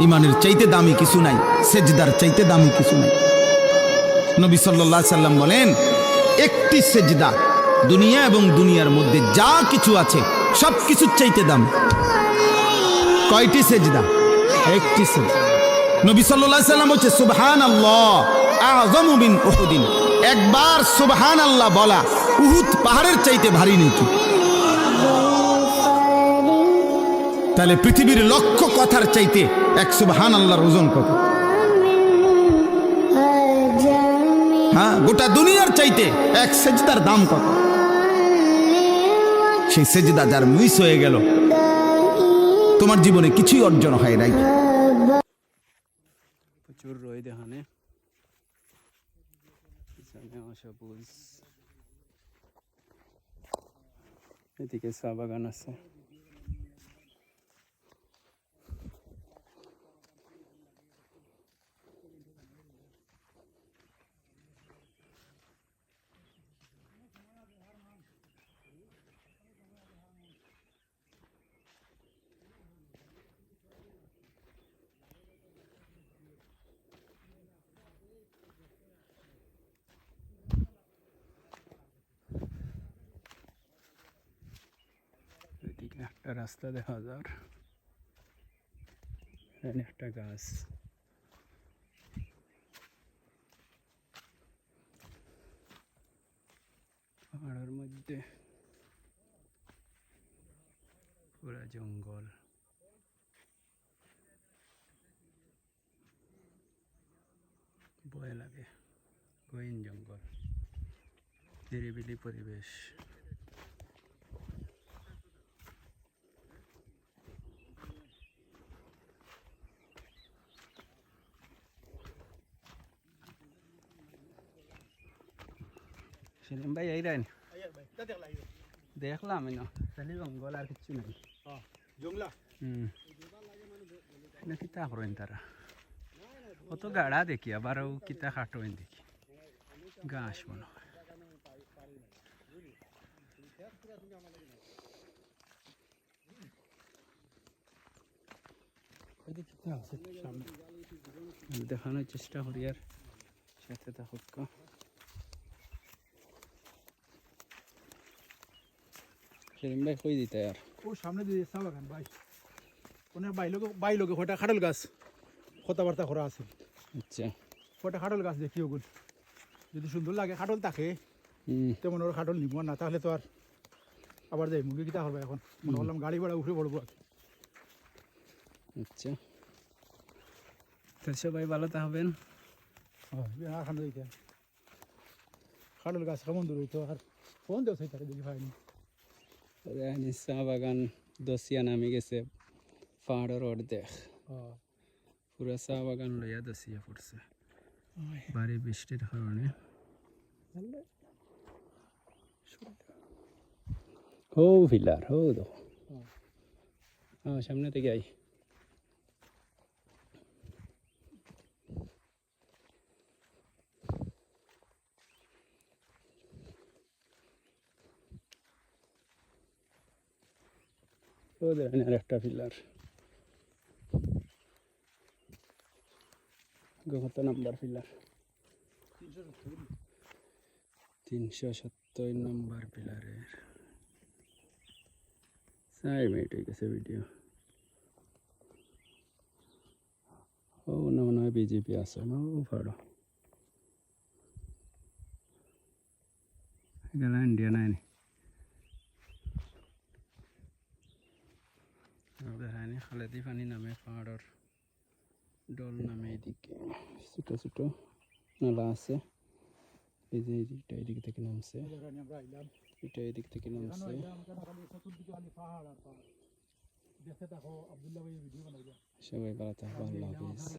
ইমানের চাইতে দামি কিছু নাই, সেজদার চাইতে দামি কিছু নাই। নবী সাল্লাল্লাহু আলাইহি সাল্লাম বলেন, একটি সেজদা দুনিয়া এবং দুনিয়ার মধ্যে যা কিছু আছে সব কিছুর চাইতে দামি। কয়টি সেজদা? একটি সেজদা। নবী সাল্লাল্লাহু আলাইহি সাল্লাম বলছে, সুবহানাল্লাহ আযমু মিন উহুদিন। একবার সুবহানাল্লাহ বলা উহুদ পাহাড়ের চাইতে ভারী নাকি? তাহলে পৃথিবীর লক্ষ কথার চাইতে এক সুবহানাল্লাহর ওজন কত? হ্যাঁ, গোটা দুনিয়ার চাইতে এক সেজদার দাম কত? সেই সেজদা যার মিস হয়ে গেল, তোমার জীবনে কিছুই অর্জন হয় নাই। প্রচুর রোদ এখানে, সবুজ, এদিকে চা বাগান আছে। এদিকে একটা রাস্তা দেখা যার, এখানে একটা গাছ। পাহাড়ের মধ্যে পুরা জঙ্গল। ভয় লাগে, গহীন জঙ্গল, নিরিবিলি পরিবেশ। সেলিম ভাই আইরেন? দেখলাম খালি জঙ্গল আর কিছু নাই। কিতা করেন তারা? কত গাড়া দেখি, আবারও কিতা খাটোয়েন দেখি, ঘাস মনে হয়। দেখানোর চেষ্টা করি, আর সাথে থাকুক। সেলিম ভাই কই দিতে আর ও সামনে দিয়ে চা বাগান ভাই, কোন বাইলোকে কয়টা খাটল গাছ কথাবার্তা করা আছে। আচ্ছা, কয়টা খাটল গাছ দেখি, ওগুলো যদি সুন্দর লাগে খাটল থাকে তেমন ওর খাটল নিব না, তাহলে তো আর আবার যাই মুখে কিতা করবো। এখন মনে করলাম গাড়ি ভাড়া উঠে পড়বো। আচ্ছা, তো সবাই ভালো থাকবেন। খাটল গাছ কেমন দূর হইতো, আর ফোন দেওয়া থাকে দেখি ভাইনি। চা বাগান দসিয়া নামি গেছে, পাহাড়ের অর্ধেক পুরা চা বাগান লইয়া দসিয়া পড়ছে ভারী বৃষ্টির কারণে। হো ভিলার, হো দেখো, সামনে থেকে আই। আর একটা পিলার, কত নাম্বার পিলার? 370 নম্বর পিলারের 4 মিনিট হয়ে গেছে ভিডিও। ও না, মনে হয় বিজেপি আছে না? ও ভাড়ো গেল ইন্ডিয়া নাই। দেখায়নি খালেদি পানি নামে, পাহাড়ের ডল নামে। এদিকে ছোটো ছোটো নালা আছে, এই যে এদিকটা এদিক থেকে নামছে, এটা এদিক থেকে নামছে। সবাই ভালো থাকবে, আল্লাহ হাফিজ।